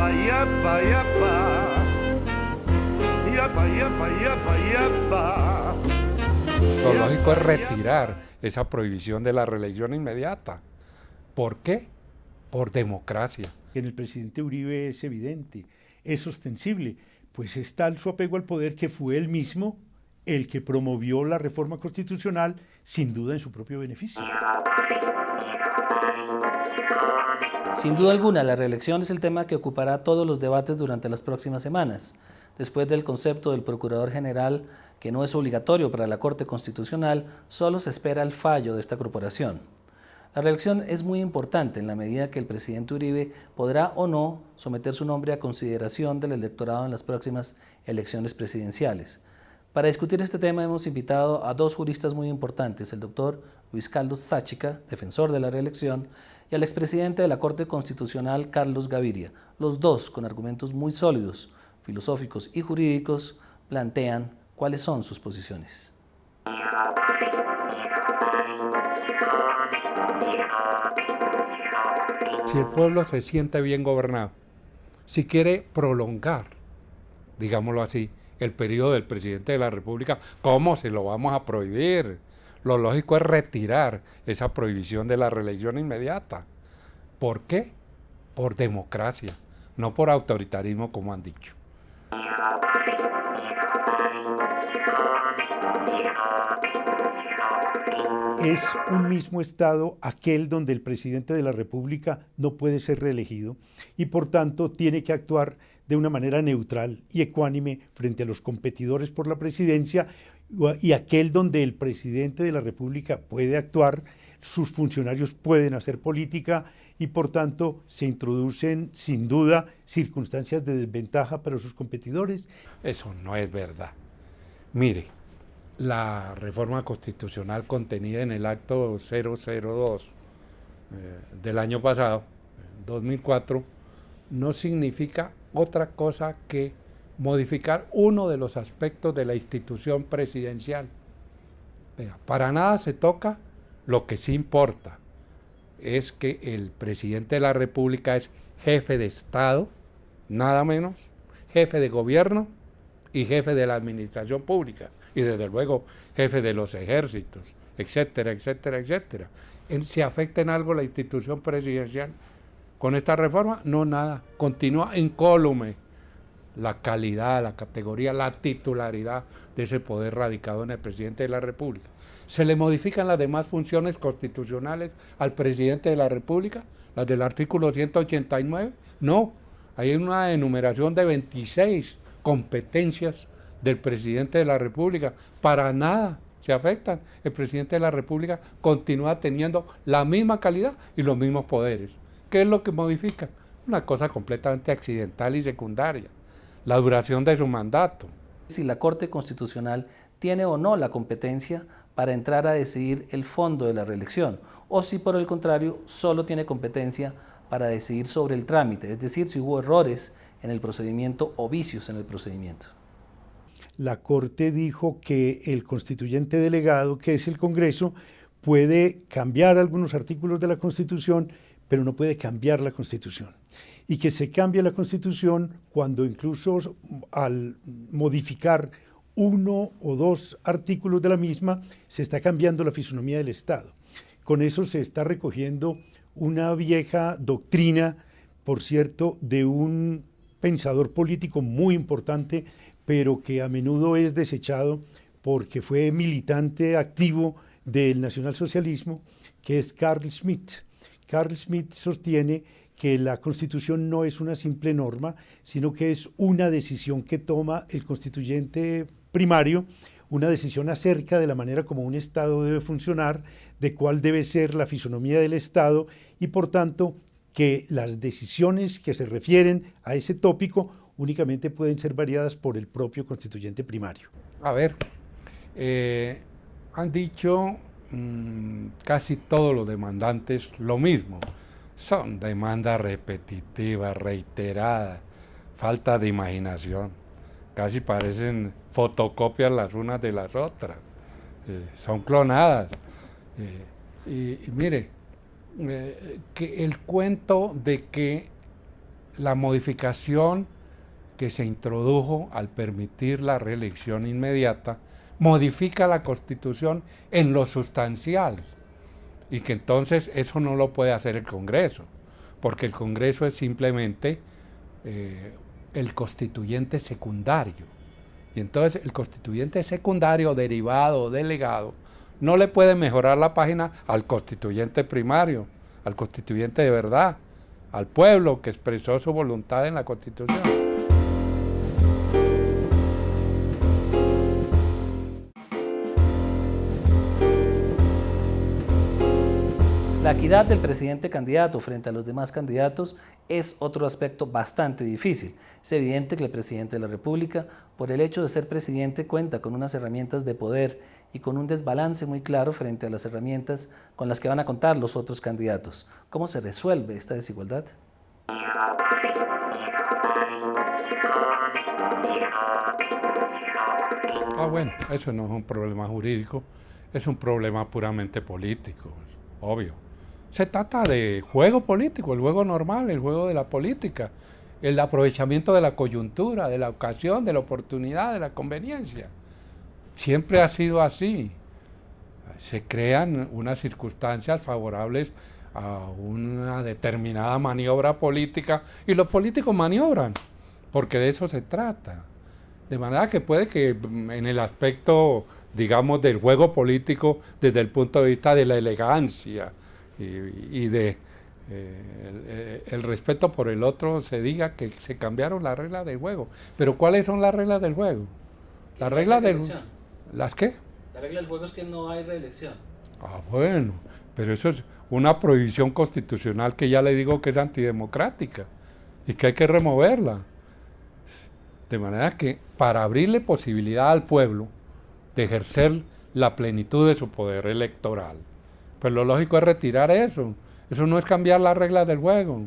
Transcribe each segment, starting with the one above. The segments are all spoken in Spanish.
Yapa, yapa, yapa. Yapa, yapa, yapa, yapa. Lo lógico es retirar esa prohibición de la reelección inmediata. ¿Por qué? Por democracia. En el presidente Uribe es evidente, es ostensible, pues es tal su apego al poder que fue él mismo el que promovió la reforma constitucional, sin duda en su propio beneficio. Sin duda alguna, la reelección es el tema que ocupará todos los debates durante las próximas semanas. Después del concepto del Procurador General, que no es obligatorio para la Corte Constitucional, solo se espera el fallo de esta corporación. La reelección es muy importante en la medida que el presidente Uribe podrá o no someter su nombre a consideración del electorado en las próximas elecciones presidenciales. Para discutir este tema hemos invitado a dos juristas muy importantes, el doctor Luis Carlos Sáchica, defensor de la reelección, y al expresidente de la Corte Constitucional, Carlos Gaviria. Los dos, con argumentos muy sólidos, filosóficos y jurídicos, plantean cuáles son sus posiciones. Si el pueblo se siente bien gobernado, si quiere prolongar, digámoslo así, el periodo del presidente de la República, ¿cómo se lo vamos a prohibir? Lo lógico es retirar esa prohibición de la reelección inmediata. ¿Por qué? Por democracia, no por autoritarismo como han dicho. Es un mismo Estado aquel donde el presidente de la República no puede ser reelegido y por tanto tiene que actuar de una manera neutral y ecuánime frente a los competidores por la presidencia, y aquel donde el presidente de la República puede actuar, sus funcionarios pueden hacer política y por tanto se introducen sin duda circunstancias de desventaja para sus competidores. Eso no es verdad. Mire, la reforma constitucional contenida en el acto 002 del año pasado, 2004, no significa otra cosa que modificar uno de los aspectos de la institución presidencial. Para nada se toca lo que sí importa, es que el presidente de la República es jefe de Estado, nada menos, jefe de gobierno y jefe de la administración pública, y desde luego jefe de los ejércitos, etcétera, etcétera, etcétera. ¿Se afecta en algo la institución presidencial con esta reforma? No, nada, continúa incólume la calidad, la categoría, la titularidad de ese poder radicado en el presidente de la República. ¿Se le modifican las demás funciones constitucionales al presidente de la República? ¿Las del artículo 189? No, hay una enumeración de 26 competencias del presidente de la República. Para nada se afectan. El presidente de la República continúa teniendo la misma calidad y los mismos poderes. ¿Qué es lo que modifica? Una cosa completamente accidental y secundaria: la duración de su mandato. Si la Corte Constitucional tiene o no la competencia para entrar a decidir el fondo de la reelección, o si por el contrario solo tiene competencia para decidir sobre el trámite, es decir, si hubo errores en el procedimiento o vicios en el procedimiento. La Corte dijo que el constituyente delegado, que es el Congreso, puede cambiar algunos artículos de la Constitución, pero no puede cambiar la Constitución. Y que se cambia la Constitución cuando incluso al modificar uno o dos artículos de la misma se está cambiando la fisonomía del Estado. Con eso se está recogiendo una vieja doctrina, por cierto, de un pensador político muy importante, pero que a menudo es desechado porque fue militante activo del nacionalsocialismo, que es Carl Schmitt. Carl Schmitt sostiene que la Constitución no es una simple norma, sino que es una decisión que toma el constituyente primario, una decisión acerca de la manera como un Estado debe funcionar, de cuál debe ser la fisonomía del Estado, y por tanto que las decisiones que se refieren a ese tópico únicamente pueden ser variadas por el propio constituyente primario. A ver, han dicho casi todos los demandantes lo mismo. Son demandas repetitivas, reiteradas, falta de imaginación. Casi parecen fotocopias las unas de las otras. Son clonadas. Y mire, que el cuento de que la modificación que se introdujo al permitir la reelección inmediata modifica la Constitución en lo sustancial y que entonces eso no lo puede hacer el Congreso, porque el Congreso es simplemente el constituyente secundario. Y entonces el constituyente secundario, derivado o delegado, no le puede mejorar la página al constituyente primario, al constituyente de verdad, al pueblo que expresó su voluntad en la Constitución. La equidad del presidente candidato frente a los demás candidatos es otro aspecto bastante difícil. Es evidente que el presidente de la República, por el hecho de ser presidente, cuenta con unas herramientas de poder y con un desbalance muy claro frente a las herramientas con las que van a contar los otros candidatos. ¿Cómo se resuelve esta desigualdad? Bueno, eso no es un problema jurídico, es un problema puramente político, obvio. Se trata de juego político, el juego normal, el juego de la política, el aprovechamiento de la coyuntura, de la ocasión, de la oportunidad, de la conveniencia. Siempre ha sido así. Se crean unas circunstancias favorables a una determinada maniobra política y los políticos maniobran, porque de eso se trata. De manera que puede que en el aspecto, digamos, del juego político, desde el punto de vista de la elegancia y de el respeto por el otro, se diga que se cambiaron las reglas del juego. Pero ¿cuáles son las reglas del juego? Las reglas del juego. ¿Las qué? La regla del juego es que no hay reelección. Bueno, pero eso es una prohibición constitucional que ya le digo que es antidemocrática y que hay que removerla. De manera que para abrirle posibilidad al pueblo de ejercer la plenitud de su poder electoral, pues lo lógico es retirar eso. Eso no es cambiar las reglas del juego,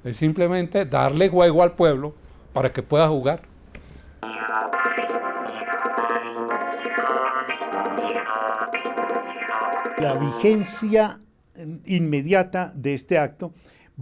es simplemente darle juego al pueblo para que pueda jugar. La vigencia inmediata de este acto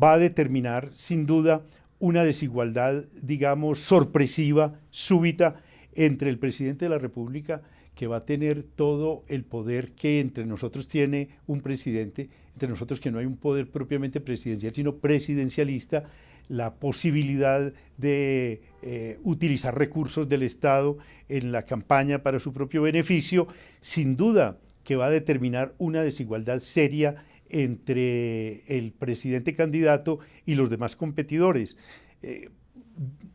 va a determinar, sin duda, una desigualdad, digamos, sorpresiva, súbita, entre el presidente de la República, que va a tener todo el poder que entre nosotros tiene un presidente, entre nosotros que no hay un poder propiamente presidencial, sino presidencialista, la posibilidad de utilizar recursos del Estado en la campaña para su propio beneficio, sin duda que va a determinar una desigualdad seria entre el presidente candidato y los demás competidores.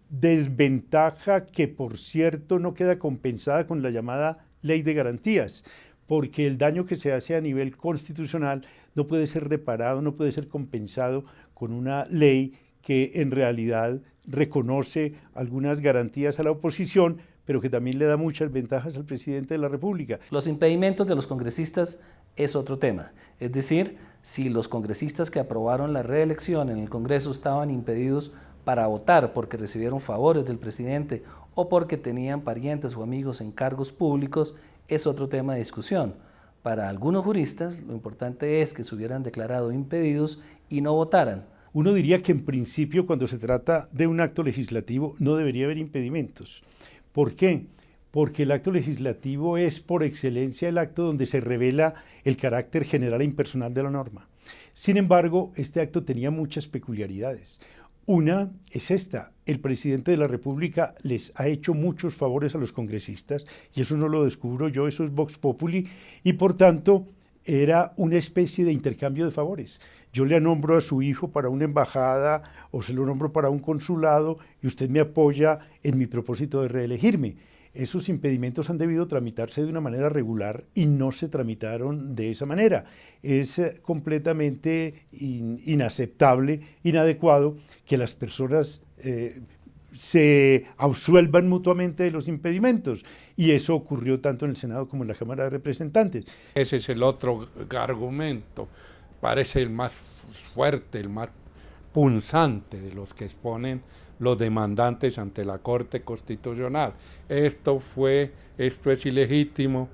Desventaja que, por cierto, no queda compensada con la llamada ley de garantías, porque el daño que se hace a nivel constitucional no puede ser reparado, no puede ser compensado con una ley que en realidad reconoce algunas garantías a la oposición, pero que también le da muchas ventajas al presidente de la República. Los impedimentos de los congresistas es otro tema. Es decir, si los congresistas que aprobaron la reelección en el Congreso estaban impedidos para votar porque recibieron favores del presidente o porque tenían parientes o amigos en cargos públicos, es otro tema de discusión. Para algunos juristas, lo importante es que se hubieran declarado impedidos y no votaran. Uno diría que en principio, cuando se trata de un acto legislativo, no debería haber impedimentos. ¿Por qué? Porque el acto legislativo es por excelencia el acto donde se revela el carácter general e impersonal de la norma. Sin embargo, este acto tenía muchas peculiaridades. Una es esta: el presidente de la República les ha hecho muchos favores a los congresistas, y eso no lo descubro yo, eso es Vox Populi, y por tanto era una especie de intercambio de favores. Yo le nombro a su hijo para una embajada o se lo nombro para un consulado y usted me apoya en mi propósito de reelegirme. Esos impedimentos han debido tramitarse de una manera regular y no se tramitaron de esa manera. Es completamente inaceptable, inadecuado que las personas se absuelvan mutuamente de los impedimentos, y eso ocurrió tanto en el Senado como en la Cámara de Representantes. Ese es el otro argumento, parece el más fuerte, el más punzante de los que exponen los demandantes ante la Corte Constitucional. Esto es ilegítimo,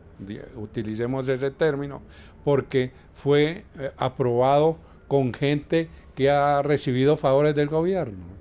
utilicemos ese término, porque fue aprobado con gente que ha recibido favores del gobierno.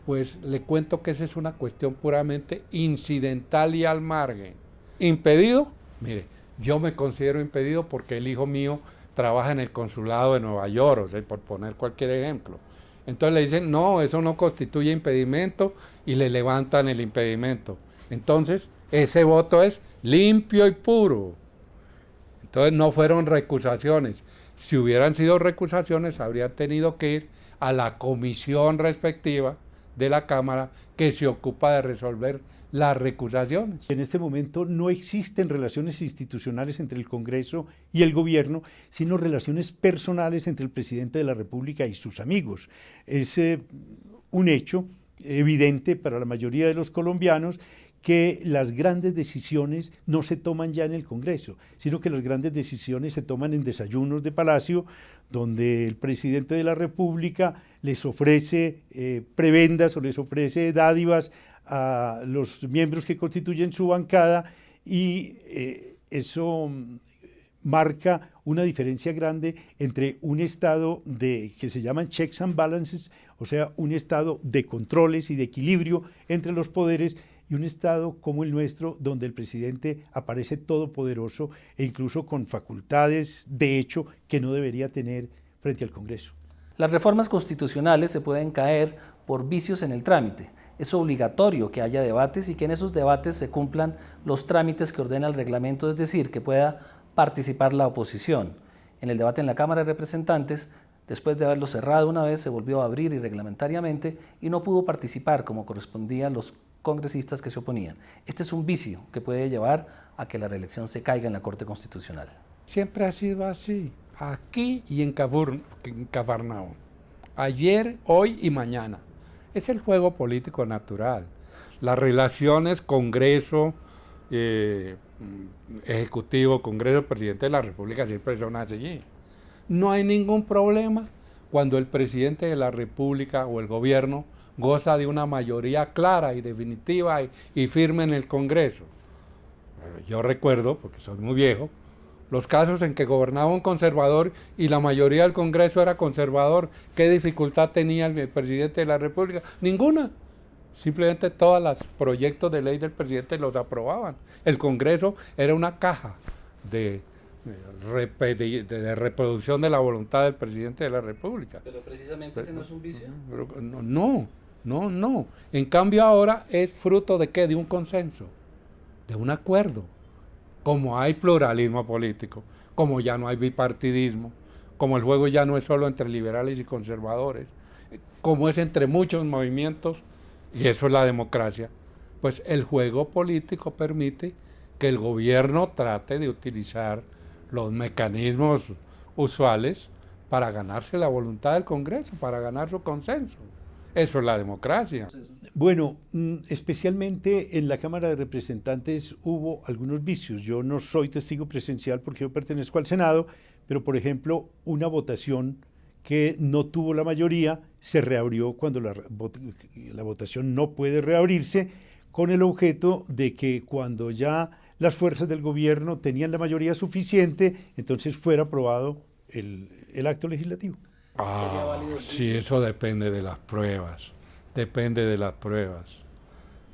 Pues le cuento que esa es una cuestión puramente incidental y al margen. ¿Impedido? Mire, yo me considero impedido porque el hijo mío trabaja en el consulado de Nueva York, o sea, por poner cualquier ejemplo. Entonces le dicen, no, eso no constituye impedimento y le levantan el impedimento. Entonces, ese voto es limpio y puro. Entonces no fueron recusaciones. Si hubieran sido recusaciones, habrían tenido que ir a la comisión respectiva de la Cámara que se ocupa de resolver las recusaciones. En este momento no existen relaciones institucionales entre el Congreso y el gobierno, sino relaciones personales entre el presidente de la República y sus amigos. Es un hecho evidente para la mayoría de los colombianos que las grandes decisiones no se toman ya en el Congreso, sino que las grandes decisiones se toman en desayunos de palacio, donde el presidente de la República les ofrece prebendas o les ofrece dádivas a los miembros que constituyen su bancada y eso marca una diferencia grande entre un estado que se llaman checks and balances, o sea, un estado de controles y de equilibrio entre los poderes, y un estado como el nuestro, donde el presidente aparece todopoderoso e incluso con facultades de hecho que no debería tener frente al Congreso. Las reformas constitucionales se pueden caer por vicios en el trámite. Es obligatorio que haya debates y que en esos debates se cumplan los trámites que ordena el reglamento, es decir, que pueda participar la oposición. En el debate en la Cámara de Representantes, después de haberlo cerrado una vez, se volvió a abrir irreglamentariamente y no pudo participar como correspondía a los congresistas que se oponían. Este es un vicio que puede llevar a que la reelección se caiga en la Corte Constitucional. Siempre ha sido así, aquí y en Cafarnaúm. Ayer, hoy y mañana. Es el juego político natural. Las relaciones Congreso, Ejecutivo, Congreso, Presidente de la República siempre son así. No hay ningún problema cuando el Presidente de la República o el Gobierno goza de una mayoría clara y definitiva y firme en el Congreso. Yo recuerdo, porque soy muy viejo, los casos en que gobernaba un conservador y la mayoría del Congreso era conservador. ¿Qué dificultad tenía el presidente de la República? Ninguna. Simplemente todos los proyectos de ley del presidente los aprobaban. El Congreso era una caja de reproducción de la voluntad del presidente de la República. Pero precisamente ese no es un vicio. No. En cambio ahora es fruto de ¿qué? De un consenso, de un acuerdo. Como hay pluralismo político, como ya no hay bipartidismo, como el juego ya no es solo entre liberales y conservadores, como es entre muchos movimientos, y eso es la democracia, pues el juego político permite que el gobierno trate de utilizar los mecanismos usuales para ganarse la voluntad del Congreso, para ganar su consenso. Eso es la democracia. Bueno, especialmente en la Cámara de Representantes hubo algunos vicios. Yo no soy testigo presencial porque yo pertenezco al Senado, pero por ejemplo, una votación que no tuvo la mayoría se reabrió cuando la votación no puede reabrirse, con el objeto de que cuando ya las fuerzas del gobierno tenían la mayoría suficiente, entonces fuera aprobado el acto legislativo. Sí, eso depende de las pruebas,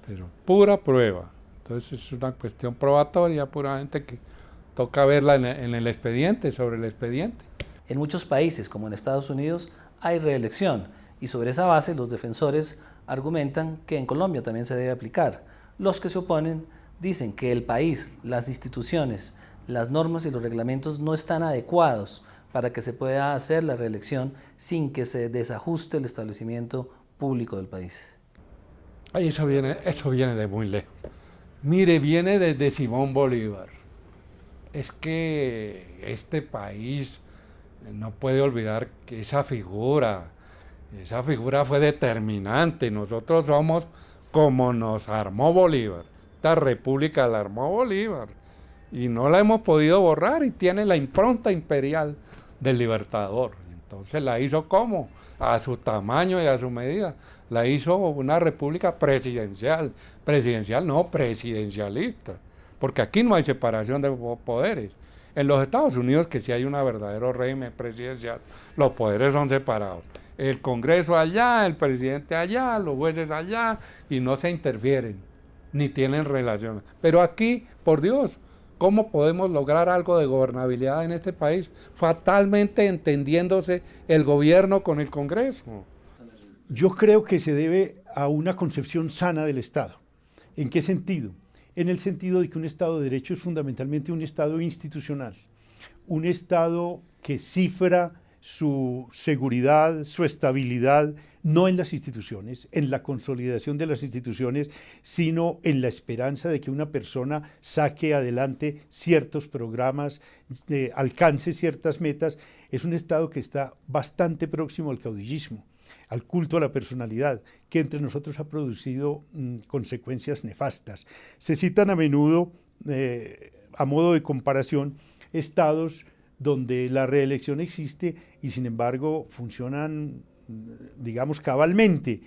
pero pura prueba. Entonces es una cuestión probatoria puramente que toca verla en el expediente, sobre el expediente. En muchos países, como en Estados Unidos, hay reelección y sobre esa base los defensores argumentan que en Colombia también se debe aplicar. Los que se oponen dicen que el país, las instituciones, las normas y los reglamentos no están adecuados para que se pueda hacer la reelección sin que se desajuste el establecimiento público del país. Ay, eso viene de muy lejos. Mire, viene desde Simón Bolívar. Es que este país no puede olvidar que esa figura fue determinante. Nosotros somos como nos armó Bolívar. Esta república la armó Bolívar y no la hemos podido borrar y tiene la impronta imperial del Libertador. Entonces la hizo ¿cómo? A su tamaño y a su medida. La hizo una república presidencial. Presidencialista. Porque aquí no hay separación de poderes. En los Estados Unidos, que sí hay un verdadero régimen presidencial, los poderes son separados. el Congreso allá, el presidente allá, los jueces allá, y no se interfieren, ni tienen relaciones. Pero aquí, por Dios, ¿cómo podemos lograr algo de gobernabilidad en este país? Fatalmente entendiéndose el gobierno con el Congreso. Yo creo que se debe a una concepción sana del Estado. ¿En qué sentido? En el sentido de que un Estado de Derecho es fundamentalmente un Estado institucional, un Estado que cifra su seguridad, su estabilidad, no en las instituciones, en la consolidación de las instituciones, sino en la esperanza de que una persona saque adelante ciertos programas, alcance ciertas metas. Es un Estado que está bastante próximo al caudillismo, al culto a la personalidad, que entre nosotros ha producido consecuencias nefastas. Se citan a menudo, a modo de comparación, estados donde la reelección existe y sin embargo funcionan, digamos, cabalmente,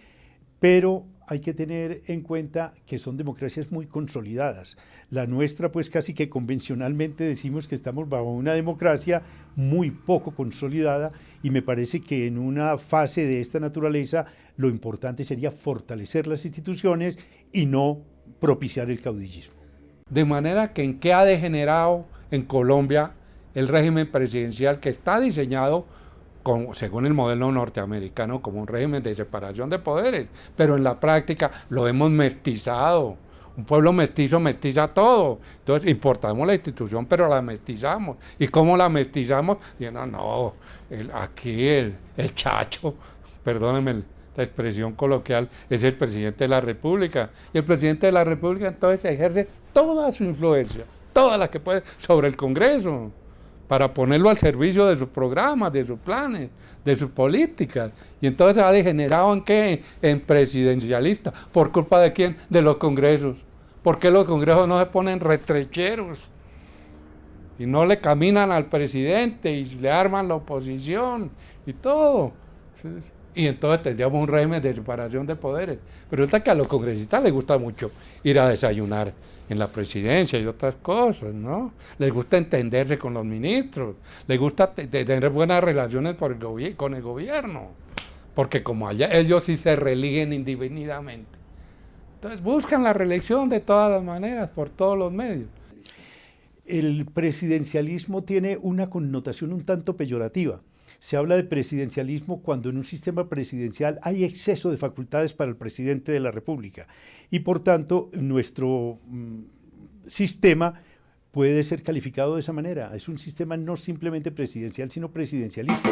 pero hay que tener en cuenta que son democracias muy consolidadas. La nuestra, pues casi que convencionalmente decimos que estamos bajo una democracia muy poco consolidada, y me parece que en una fase de esta naturaleza lo importante sería fortalecer las instituciones y no propiciar el caudillismo. De manera que en qué ha degenerado en Colombia el régimen presidencial, que está diseñado según el modelo norteamericano como un régimen de separación de poderes, pero en la práctica lo hemos mestizado. Un pueblo mestizo mestiza todo. Entonces importamos la institución, pero la mestizamos. ¿Y cómo la mestizamos? Diciendo, no, aquí el chacho, perdónenme la expresión coloquial, es el presidente de la República. Y el presidente de la República entonces ejerce toda su influencia, toda la que puede, sobre el Congreso, para ponerlo al servicio de sus programas, de sus planes, de sus políticas. Y entonces ha degenerado ¿en qué? En presidencialista. ¿Por culpa de quién? De los congresos. ¿Por qué los congresos no se ponen retrecheros y no le caminan al presidente y le arman la oposición y todo? Y entonces tendríamos un régimen de separación de poderes. Pero resulta que a los congresistas les gusta mucho ir a desayunar en la presidencia y otras cosas, ¿no? Les gusta entenderse con los ministros, les gusta tener buenas relaciones con el gobierno, porque como allá ellos sí se reeligen indefinidamente. Entonces buscan la reelección de todas las maneras, por todos los medios. El presidencialismo tiene una connotación un tanto peyorativa. Se habla de presidencialismo cuando en un sistema presidencial hay exceso de facultades para el presidente de la República, y por tanto nuestro sistema puede ser calificado de esa manera. Es un sistema no simplemente presidencial, sino presidencialista.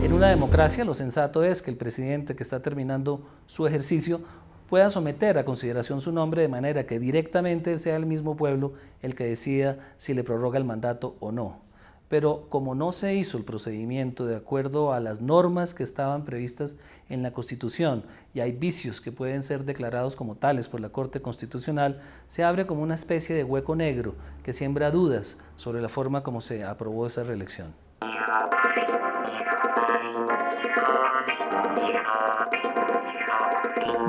En una democracia, lo sensato es que el presidente que está terminando su ejercicio pueda someter a consideración su nombre, de manera que directamente sea el mismo pueblo el que decida si le prorroga el mandato o no. Pero como no se hizo el procedimiento de acuerdo a las normas que estaban previstas en la Constitución y hay vicios que pueden ser declarados como tales por la Corte Constitucional, se abre como una especie de hueco negro que siembra dudas sobre la forma como se aprobó esa reelección.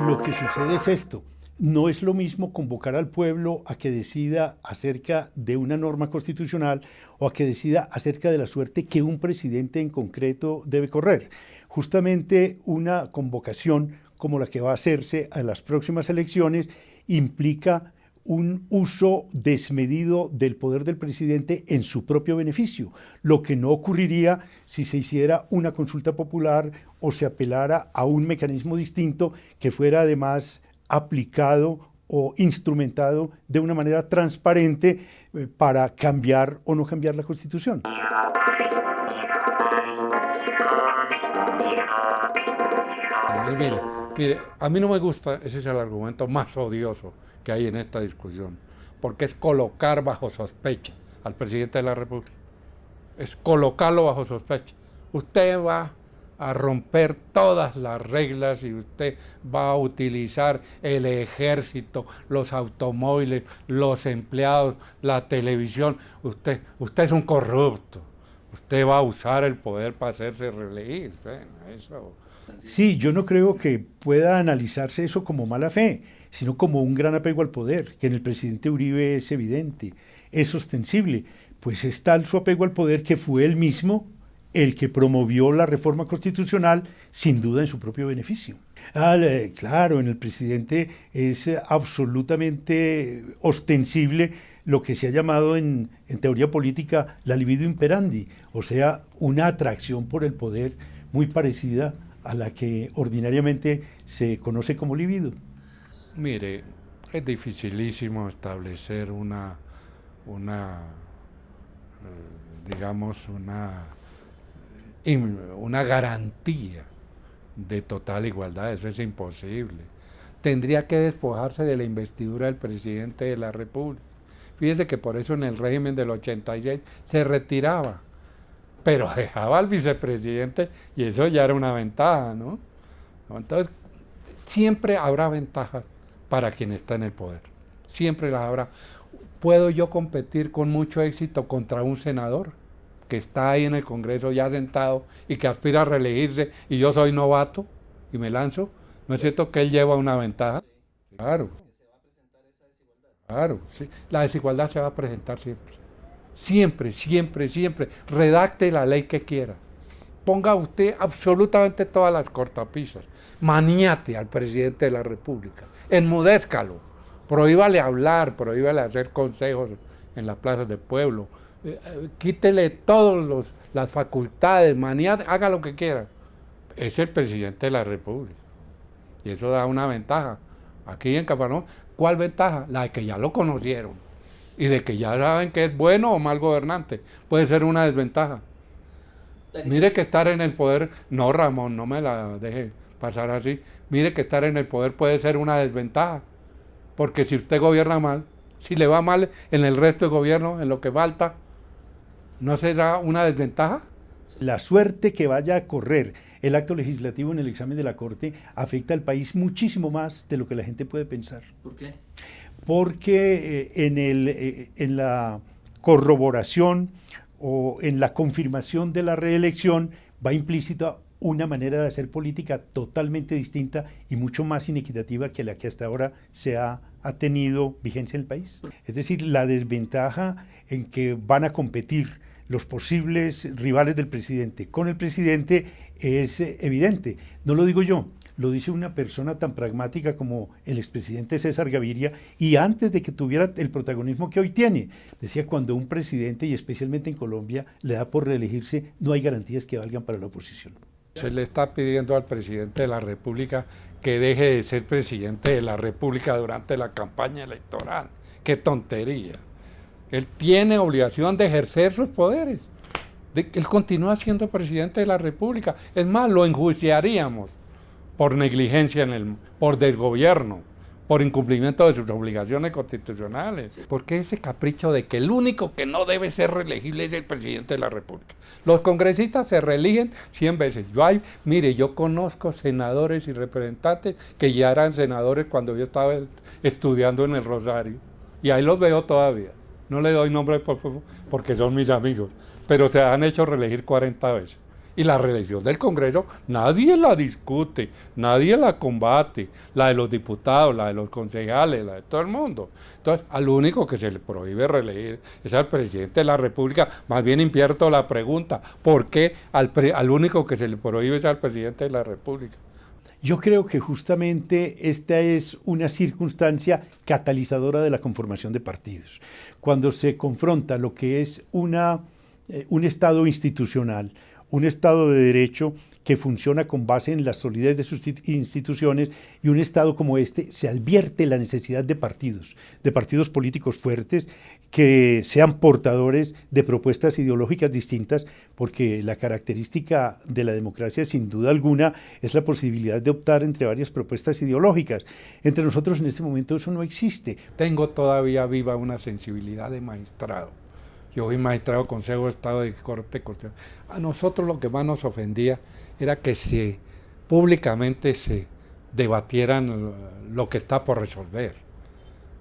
Lo que sucede es esto: no es lo mismo convocar al pueblo a que decida acerca de una norma constitucional o a que decida acerca de la suerte que un presidente en concreto debe correr. Justamente una convocación como la que va a hacerse a las próximas elecciones implica un uso desmedido del poder del presidente en su propio beneficio, lo que no ocurriría si se hiciera una consulta popular o se apelara a un mecanismo distinto que fuera además aplicado o instrumentado de una manera transparente para cambiar o no cambiar la Constitución. Mire, a mí no me gusta, ese es el argumento más odioso que hay en esta discusión, porque es colocar bajo sospecha al presidente de la República, es colocarlo bajo sospecha. Usted va a romper todas las reglas y usted va a utilizar el ejército, los automóviles, los empleados, la televisión. Usted es un corrupto. Usted va a usar el poder para hacerse reelegir. Eso. Sí, yo no creo que pueda analizarse eso como mala fe, sino como un gran apego al poder, que en el presidente Uribe es evidente. es ostensible? Pues es tal su apego al poder que fue él mismo el que promovió la reforma constitucional, sin duda en su propio beneficio. Claro, en el presidente es absolutamente ostensible lo que se ha llamado en teoría política la libido imperandi, o sea, una atracción por el poder muy parecida a la que ordinariamente se conoce como libido. Mire, es dificilísimo establecer digamos, una garantía de total igualdad. Eso es imposible. Tendría que despojarse de la investidura del presidente de la República. Fíjese que por eso en el régimen del 86 se retiraba, pero dejaba al vicepresidente y eso ya era una ventaja, ¿no? Entonces, siempre habrá ventajas para quien está en el poder. Siempre las habrá. ¿Puedo yo competir con mucho éxito contra un senador que está ahí en el Congreso ya sentado y que aspira a reelegirse y yo soy novato y me lanzo? ¿No es cierto que él lleva una ventaja? Claro. Claro, sí. La desigualdad se va a presentar siempre. Siempre, siempre, siempre. Redacte la ley que quiera. Ponga usted absolutamente todas las cortapisas. Maniate al presidente de la República. Enmudézcalo. Prohíbale hablar, prohíbale hacer consejos en las plazas del pueblo. Quítele todas las facultades, maniate, haga lo que quiera. Es el presidente de la República. Y eso da una ventaja. Aquí en Cafarnaúm, ¿cuál ventaja? La de que ya lo conocieron y de que ya saben que es bueno o mal gobernante. Puede ser una desventaja. Mire que estar en el poder, no Ramón, no me la deje pasar así, mire que estar en el poder puede ser una desventaja, porque si usted gobierna mal, si le va mal en el resto del gobierno, en lo que falta, ¿no será una desventaja? La suerte que vaya a correr el acto legislativo en el examen de la Corte afecta al país muchísimo más de lo que la gente puede pensar. ¿Por qué? Porque en la corroboración o en la confirmación de la reelección va implícita una manera de hacer política totalmente distinta y mucho más inequitativa que la que hasta ahora ha tenido vigencia en el país. Es decir, la desventaja en que van a competir los posibles rivales del presidente con el presidente es evidente. No lo digo yo, lo dice una persona tan pragmática como el expresidente César Gaviria, y antes de que tuviera el protagonismo que hoy tiene. Decía, cuando un presidente, y especialmente en Colombia, le da por reelegirse, no hay garantías que valgan para la oposición. Se le está pidiendo al presidente de la República que deje de ser presidente de la República durante la campaña electoral. ¡Qué tontería! Él tiene obligación de ejercer sus poderes. Él continúa siendo presidente de la República. Es más, lo enjuiciaríamos por negligencia, por desgobierno, por incumplimiento de sus obligaciones constitucionales. ¿Por qué ese capricho de que el único que no debe ser reelegible es el presidente de la República? Los congresistas se reeligen 100 veces. Yo conozco senadores y representantes que ya eran senadores cuando yo estaba estudiando en el Rosario. Y ahí los veo todavía. No le doy nombre porque son mis amigos, pero se han hecho reelegir 40 veces. Y la reelección del Congreso nadie la discute, nadie la combate, la de los diputados, la de los concejales, la de todo el mundo. Entonces, al único que se le prohíbe reelegir es al presidente de la República. Más bien invierto la pregunta, ¿por qué al único que se le prohíbe es al presidente de la República? Yo creo que justamente esta es una circunstancia catalizadora de la conformación de partidos. Cuando se confronta lo que es un Estado institucional, un Estado de Derecho que funciona con base en la solidez de sus instituciones, y un Estado como este, se advierte la necesidad de partidos políticos fuertes que sean portadores de propuestas ideológicas distintas, porque la característica de la democracia, sin duda alguna, es la posibilidad de optar entre varias propuestas ideológicas. Entre nosotros en este momento eso no existe. Tengo todavía viva una sensibilidad de magistrado. Yo fui magistrado del Consejo de Estado de Corte Constitucional. A nosotros lo que más nos ofendía era que públicamente se debatieran lo que está por resolver.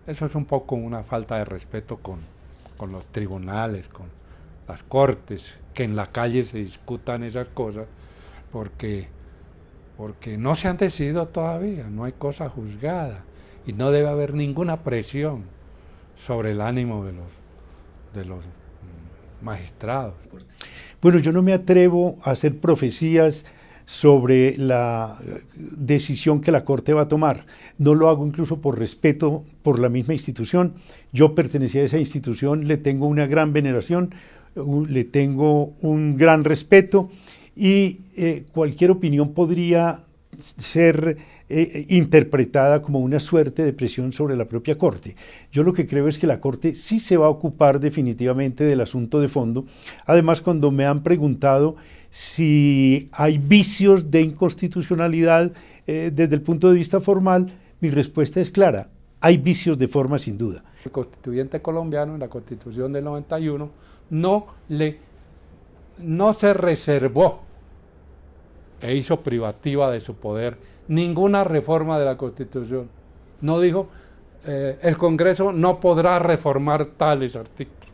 Eso es un poco una falta de respeto con los tribunales, con las cortes, que en la calle se discutan esas cosas, porque no se han decidido todavía, no hay cosa juzgada, y no debe haber ninguna presión sobre el ánimo los magistrados. Bueno, yo no me atrevo a hacer profecías sobre la decisión que la Corte va a tomar. No lo hago incluso por respeto por la misma institución. Yo pertenecía a esa institución, le tengo una gran veneración, le tengo un gran respeto y cualquier opinión podría ser interpretada como una suerte de presión sobre la propia Corte. Yo lo que creo es que la Corte sí se va a ocupar definitivamente del asunto de fondo. Además, cuando me han preguntado si hay vicios de inconstitucionalidad desde el punto de vista formal, mi respuesta es clara, hay vicios de forma sin duda. El constituyente colombiano en la Constitución del 91 no se reservó e hizo privativa de su poder ninguna reforma de la Constitución. No dijo, el Congreso no podrá reformar tales artículos.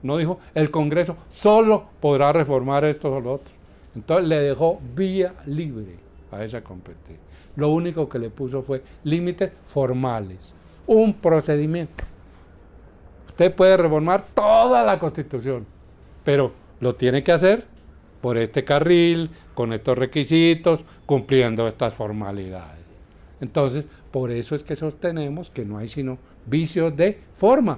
No dijo, el Congreso solo podrá reformar estos o los otros. Entonces le dejó vía libre a esa competencia. Lo único que le puso fue límites formales, un procedimiento. Usted puede reformar toda la Constitución, pero lo tiene que hacer por este carril, con estos requisitos, cumpliendo estas formalidades. Entonces, por eso es que sostenemos que no hay sino vicios de forma.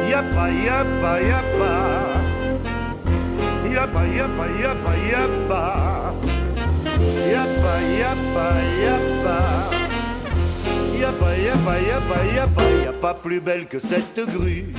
Yapa, yapa, yapa. Yapa, yapa, yapa, yapa. Yapa, yapa, yapa. Yapa, yapa, yapa, yapa. Y'a pas plus belle que cette grue.